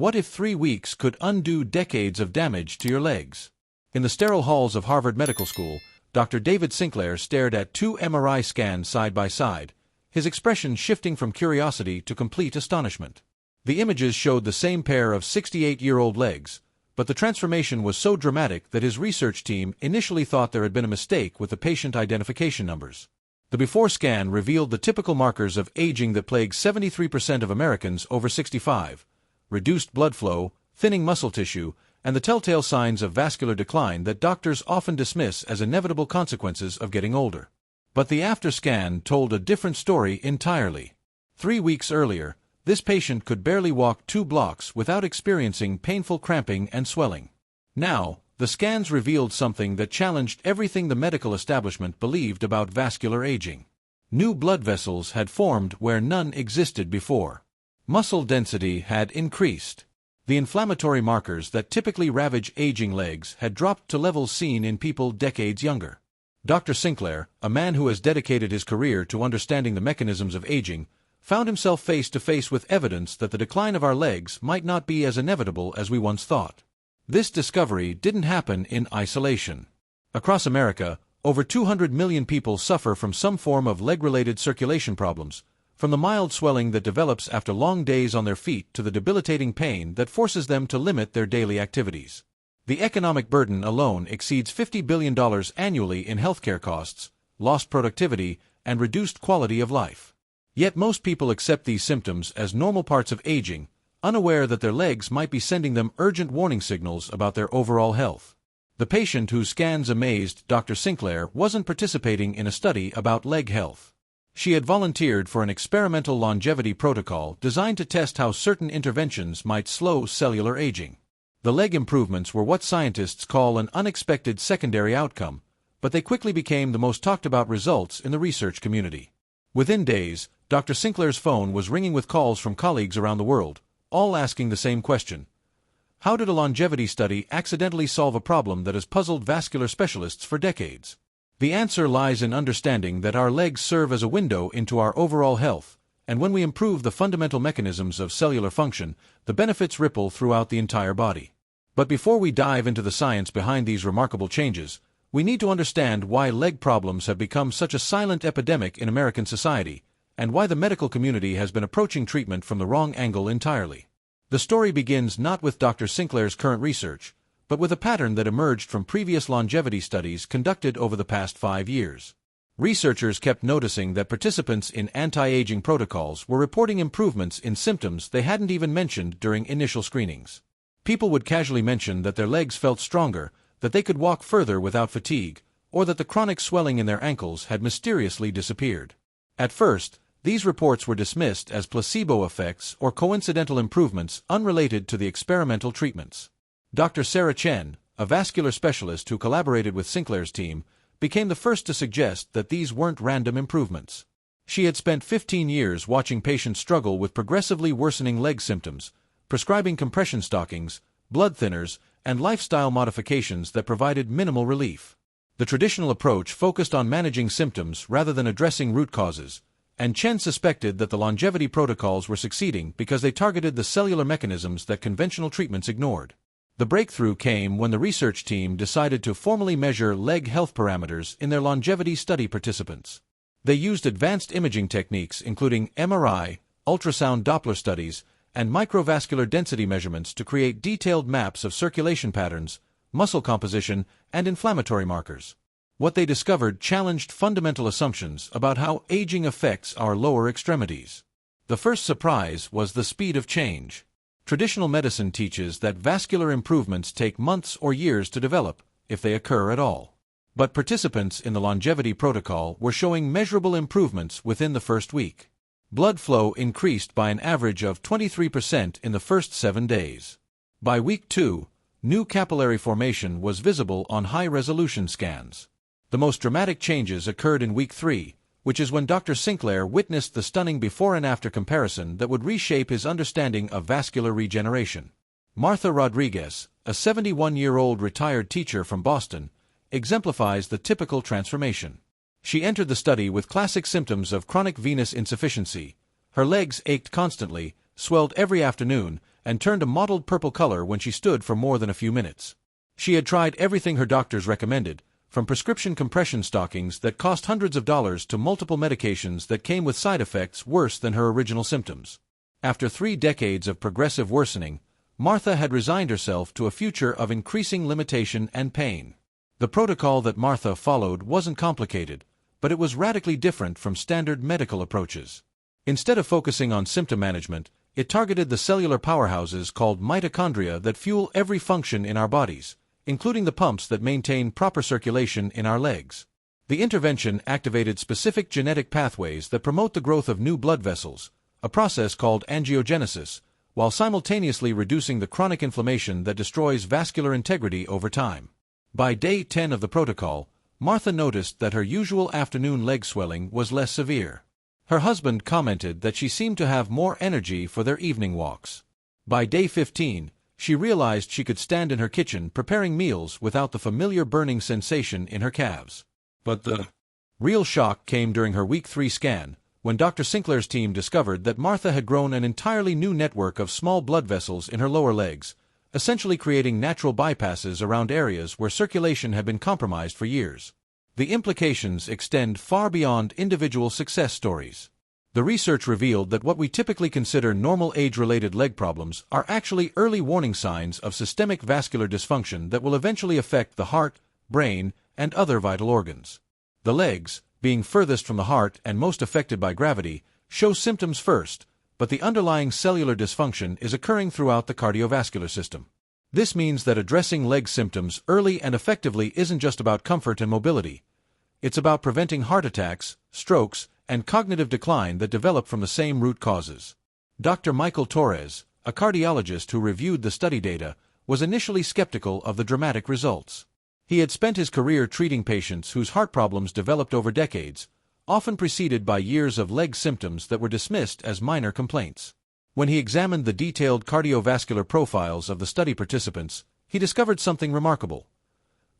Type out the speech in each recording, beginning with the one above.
What if 3 weeks could undo decades of damage to your legs? In the sterile halls of Harvard Medical School, Dr. David Sinclair stared at 2 MRI scans side by side, his expression shifting from curiosity to complete astonishment. The images showed the same pair of 68-year-old legs, but the transformation was so dramatic that his research team initially thought there had been a mistake with the patient identification numbers. The before scan revealed the typical markers of aging that plague 73% of Americans over 65, reduced blood flow, thinning muscle tissue, and the telltale signs of vascular decline that doctors often dismiss as inevitable consequences of getting older. But the after scan told a different story entirely. 3 weeks earlier, this patient could barely walk 2 blocks without experiencing painful cramping and swelling. Now, the scans revealed something that challenged everything the medical establishment believed about vascular aging. New blood vessels had formed where none existed before. Muscle density had increased. The inflammatory markers that typically ravage aging legs had dropped to levels seen in people decades younger. Dr. Sinclair, a man who has dedicated his career to understanding the mechanisms of aging, found himself face to face with evidence that the decline of our legs might not be as inevitable as we once thought. This discovery didn't happen in isolation. Across America, over 200 million people suffer from some form of leg-related circulation problems, from the mild swelling that develops after long days on their feet to the debilitating pain that forces them to limit their daily activities. The economic burden alone exceeds $50 billion annually in healthcare costs, lost productivity, and reduced quality of life. Yet most people accept these symptoms as normal parts of aging, unaware that their legs might be sending them urgent warning signals about their overall health. The patient whose scans amazed Dr. Sinclair wasn't participating in a study about leg health. She had volunteered for an experimental longevity protocol designed to test how certain interventions might slow cellular aging. The leg improvements were what scientists call an unexpected secondary outcome, but they quickly became the most talked about results in the research community. Within days, Dr. Sinclair's phone was ringing with calls from colleagues around the world, all asking the same question. How did a longevity study accidentally solve a problem that has puzzled vascular specialists for decades? The answer lies in understanding that our legs serve as a window into our overall health, and when we improve the fundamental mechanisms of cellular function, the benefits ripple throughout the entire body. But before we dive into the science behind these remarkable changes, we need to understand why leg problems have become such a silent epidemic in American society, and why the medical community has been approaching treatment from the wrong angle entirely. The story begins not with Dr. Sinclair's current research, but with a pattern that emerged from previous longevity studies conducted over the past 5 years. Researchers kept noticing that participants in anti-aging protocols were reporting improvements in symptoms they hadn't even mentioned during initial screenings. People would casually mention that their legs felt stronger, that they could walk further without fatigue, or that the chronic swelling in their ankles had mysteriously disappeared. At first, these reports were dismissed as placebo effects or coincidental improvements unrelated to the experimental treatments. Dr. Sarah Chen, a vascular specialist who collaborated with Sinclair's team, became the first to suggest that these weren't random improvements. She had spent 15 years watching patients struggle with progressively worsening leg symptoms, prescribing compression stockings, blood thinners, and lifestyle modifications that provided minimal relief. The traditional approach focused on managing symptoms rather than addressing root causes, and Chen suspected that the longevity protocols were succeeding because they targeted the cellular mechanisms that conventional treatments ignored. The breakthrough came when the research team decided to formally measure leg health parameters in their longevity study participants. They used advanced imaging techniques including MRI, ultrasound Doppler studies, and microvascular density measurements to create detailed maps of circulation patterns, muscle composition, and inflammatory markers. What they discovered challenged fundamental assumptions about how aging affects our lower extremities. The first surprise was the speed of change. Traditional medicine teaches that vascular improvements take months or years to develop, if they occur at all. But participants in the longevity protocol were showing measurable improvements within the first week. Blood flow increased by an average of 23% in the first 7 days. By week 2, new capillary formation was visible on high-resolution scans. The most dramatic changes occurred in week 3, which is when Dr. Sinclair witnessed the stunning before and after comparison that would reshape his understanding of vascular regeneration. Martha Rodriguez, a 71-year-old retired teacher from Boston, exemplifies the typical transformation. She entered the study with classic symptoms of chronic venous insufficiency. Her legs ached constantly, swelled every afternoon, and turned a mottled purple color when she stood for more than a few minutes. She had tried everything her doctors recommended, from prescription compression stockings that cost hundreds of dollars to multiple medications that came with side effects worse than her original symptoms. After 3 decades of progressive worsening, Martha had resigned herself to a future of increasing limitation and pain. The protocol that Martha followed wasn't complicated, but it was radically different from standard medical approaches. Instead of focusing on symptom management, it targeted the cellular powerhouses called mitochondria that fuel every function in our bodies, including the pumps that maintain proper circulation in our legs. The intervention activated specific genetic pathways that promote the growth of new blood vessels, a process called angiogenesis, while simultaneously reducing the chronic inflammation that destroys vascular integrity over time. By day 10 of the protocol, Martha noticed that her usual afternoon leg swelling was less severe. Her husband commented that she seemed to have more energy for their evening walks. By day 15, she realized she could stand in her kitchen preparing meals without the familiar burning sensation in her calves. But the real shock came during her week 3 scan, when Dr. Sinclair's team discovered that Martha had grown an entirely new network of small blood vessels in her lower legs, essentially creating natural bypasses around areas where circulation had been compromised for years. The implications extend far beyond individual success stories. The research revealed that what we typically consider normal age-related leg problems are actually early warning signs of systemic vascular dysfunction that will eventually affect the heart, brain, and other vital organs. The legs, being furthest from the heart and most affected by gravity, show symptoms first, but the underlying cellular dysfunction is occurring throughout the cardiovascular system. This means that addressing leg symptoms early and effectively isn't just about comfort and mobility. It's about preventing heart attacks, strokes, and cognitive decline that develop from the same root causes. Dr. Michael Torres, a cardiologist who reviewed the study data, was initially skeptical of the dramatic results. He had spent his career treating patients whose heart problems developed over decades, often preceded by years of leg symptoms that were dismissed as minor complaints. When he examined the detailed cardiovascular profiles of the study participants, he discovered something remarkable.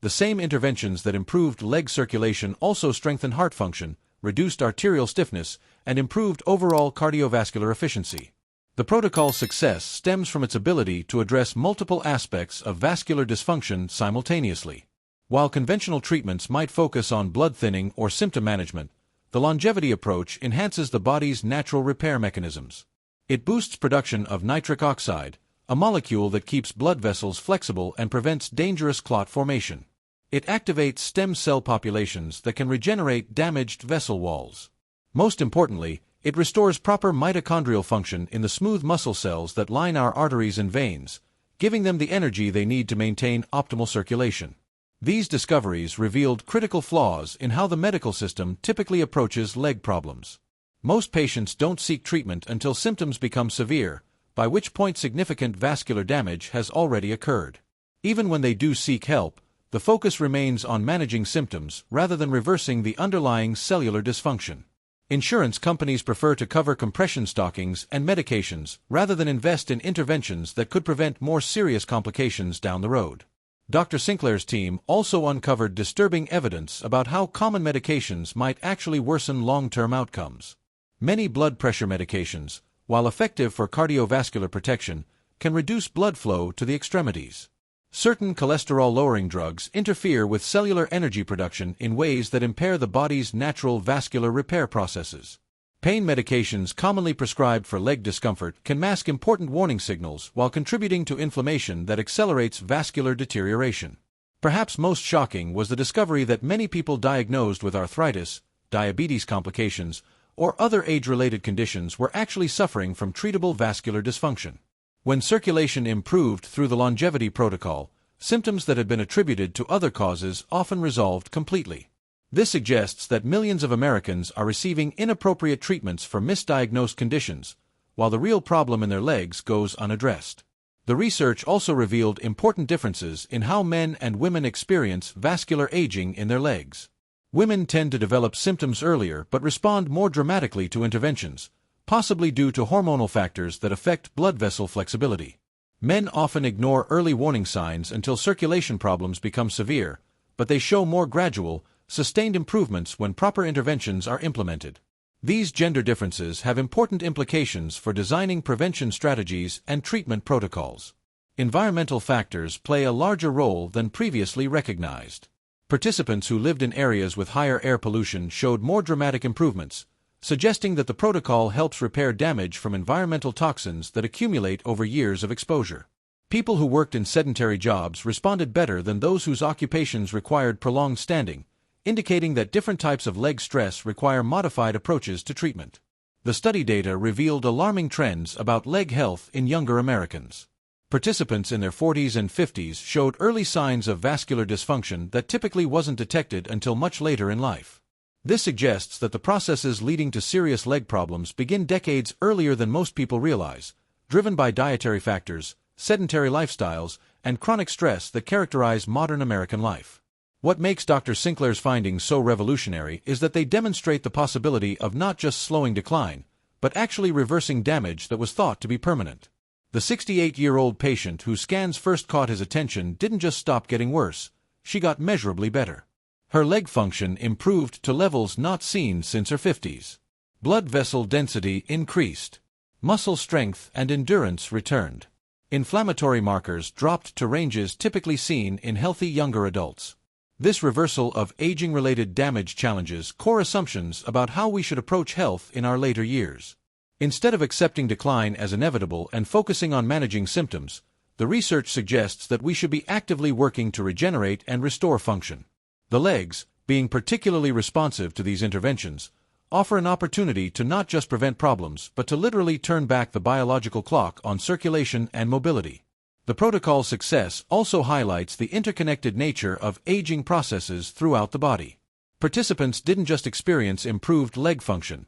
The same interventions that improved leg circulation also strengthened heart function, reduced arterial stiffness, and improved overall cardiovascular efficiency. The protocol's success stems from its ability to address multiple aspects of vascular dysfunction simultaneously. While conventional treatments might focus on blood thinning or symptom management, the longevity approach enhances the body's natural repair mechanisms. It boosts production of nitric oxide, a molecule that keeps blood vessels flexible and prevents dangerous clot formation. It activates stem cell populations that can regenerate damaged vessel walls. Most importantly, it restores proper mitochondrial function in the smooth muscle cells that line our arteries and veins, giving them the energy they need to maintain optimal circulation. These discoveries revealed critical flaws in how the medical system typically approaches leg problems. Most patients don't seek treatment until symptoms become severe, by which point significant vascular damage has already occurred. Even when they do seek help, the focus remains on managing symptoms rather than reversing the underlying cellular dysfunction. Insurance companies prefer to cover compression stockings and medications rather than invest in interventions that could prevent more serious complications down the road. Dr. Sinclair's team also uncovered disturbing evidence about how common medications might actually worsen long-term outcomes. Many blood pressure medications, while effective for cardiovascular protection, can reduce blood flow to the extremities. Certain cholesterol-lowering drugs interfere with cellular energy production in ways that impair the body's natural vascular repair processes. Pain medications commonly prescribed for leg discomfort can mask important warning signals while contributing to inflammation that accelerates vascular deterioration. Perhaps most shocking was the discovery that many people diagnosed with arthritis, diabetes complications, or other age-related conditions were actually suffering from treatable vascular dysfunction. When circulation improved through the longevity protocol, symptoms that had been attributed to other causes often resolved completely. This suggests that millions of Americans are receiving inappropriate treatments for misdiagnosed conditions, while the real problem in their legs goes unaddressed. The research also revealed important differences in how men and women experience vascular aging in their legs. Women tend to develop symptoms earlier but respond more dramatically to interventions, possibly due to hormonal factors that affect blood vessel flexibility. Men often ignore early warning signs until circulation problems become severe, but they show more gradual, sustained improvements when proper interventions are implemented. These gender differences have important implications for designing prevention strategies and treatment protocols. Environmental factors play a larger role than previously recognized. Participants who lived in areas with higher air pollution showed more dramatic improvements, suggesting that the protocol helps repair damage from environmental toxins that accumulate over years of exposure. People who worked in sedentary jobs responded better than those whose occupations required prolonged standing, indicating that different types of leg stress require modified approaches to treatment. The study data revealed alarming trends about leg health in younger Americans. Participants in their 40s and 50s showed early signs of vascular dysfunction that typically wasn't detected until much later in life. This suggests that the processes leading to serious leg problems begin decades earlier than most people realize, driven by dietary factors, sedentary lifestyles, and chronic stress that characterize modern American life. What makes Dr. Sinclair's findings so revolutionary is that they demonstrate the possibility of not just slowing decline, but actually reversing damage that was thought to be permanent. The 68-year-old patient whose scans first caught his attention didn't just stop getting worse, she got measurably better. Her leg function improved to levels not seen since her 50s. Blood vessel density increased. Muscle strength and endurance returned. Inflammatory markers dropped to ranges typically seen in healthy younger adults. This reversal of aging-related damage challenges core assumptions about how we should approach health in our later years. Instead of accepting decline as inevitable and focusing on managing symptoms, the research suggests that we should be actively working to regenerate and restore function. The legs, being particularly responsive to these interventions, offer an opportunity to not just prevent problems but to literally turn back the biological clock on circulation and mobility. The protocol's success also highlights the interconnected nature of aging processes throughout the body. Participants didn't just experience improved leg function.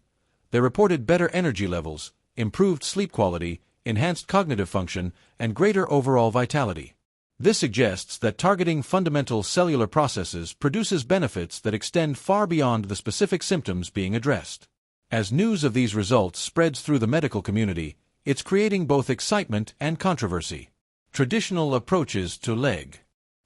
They reported better energy levels, improved sleep quality, enhanced cognitive function, and greater overall vitality. This suggests that targeting fundamental cellular processes produces benefits that extend far beyond the specific symptoms being addressed. As news of these results spreads through the medical community, it's creating both excitement and controversy. Traditional approaches to leg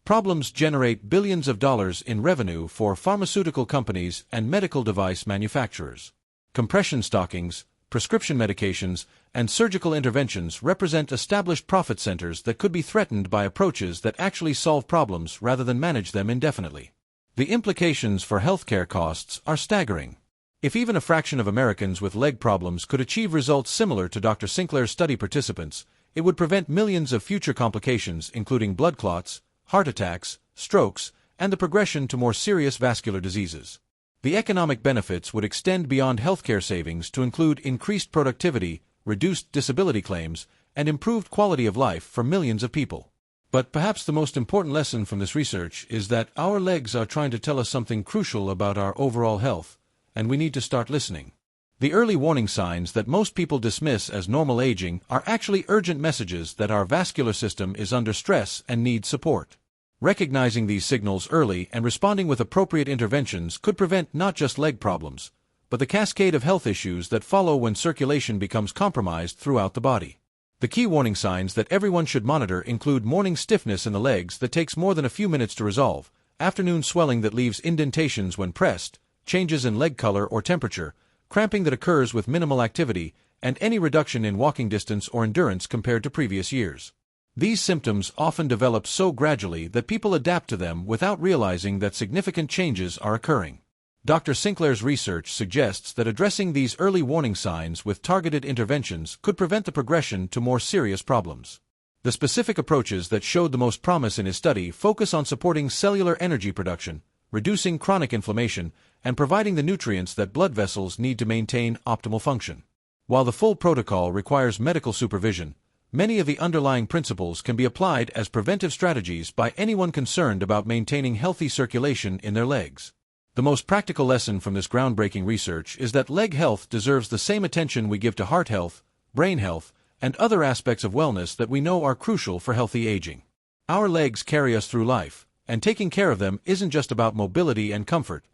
problems generate billions of dollars in revenue for pharmaceutical companies and medical device manufacturers. Compression stockings, prescription medications, and surgical interventions represent established profit centers that could be threatened by approaches that actually solve problems rather than manage them indefinitely. The implications for healthcare costs are staggering. If even a fraction of Americans with leg problems could achieve results similar to Dr. Sinclair's study participants, it would prevent millions of future complications including blood clots, heart attacks, strokes, and the progression to more serious vascular diseases. The economic benefits would extend beyond healthcare savings to include increased productivity, reduced disability claims, and improved quality of life for millions of people. But perhaps the most important lesson from this research is that our legs are trying to tell us something crucial about our overall health, and we need to start listening. The early warning signs that most people dismiss as normal aging are actually urgent messages that our vascular system is under stress and needs support. Recognizing these signals early and responding with appropriate interventions could prevent not just leg problems, but the cascade of health issues that follow when circulation becomes compromised throughout the body. The key warning signs that everyone should monitor include morning stiffness in the legs that takes more than a few minutes to resolve, afternoon swelling that leaves indentations when pressed, changes in leg color or temperature, cramping that occurs with minimal activity, and any reduction in walking distance or endurance compared to previous years. These symptoms often develop so gradually that people adapt to them without realizing that significant changes are occurring. Dr. Sinclair's research suggests that addressing these early warning signs with targeted interventions could prevent the progression to more serious problems. The specific approaches that showed the most promise in his study focus on supporting cellular energy production, reducing chronic inflammation, and providing the nutrients that blood vessels need to maintain optimal function. While the full protocol requires medical supervision, many of the underlying principles can be applied as preventive strategies by anyone concerned about maintaining healthy circulation in their legs. The most practical lesson from this groundbreaking research is that leg health deserves the same attention we give to heart health, brain health, and other aspects of wellness that we know are crucial for healthy aging. Our legs carry us through life, and taking care of them isn't just about mobility and comfort.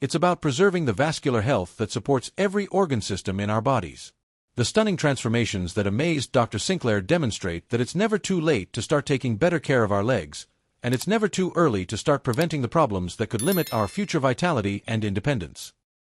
It's about preserving the vascular health that supports every organ system in our bodies. The stunning transformations that amazed Dr. Sinclair demonstrate that it's never too late to start taking better care of our legs, and it's never too early to start preventing the problems that could limit our future vitality and independence.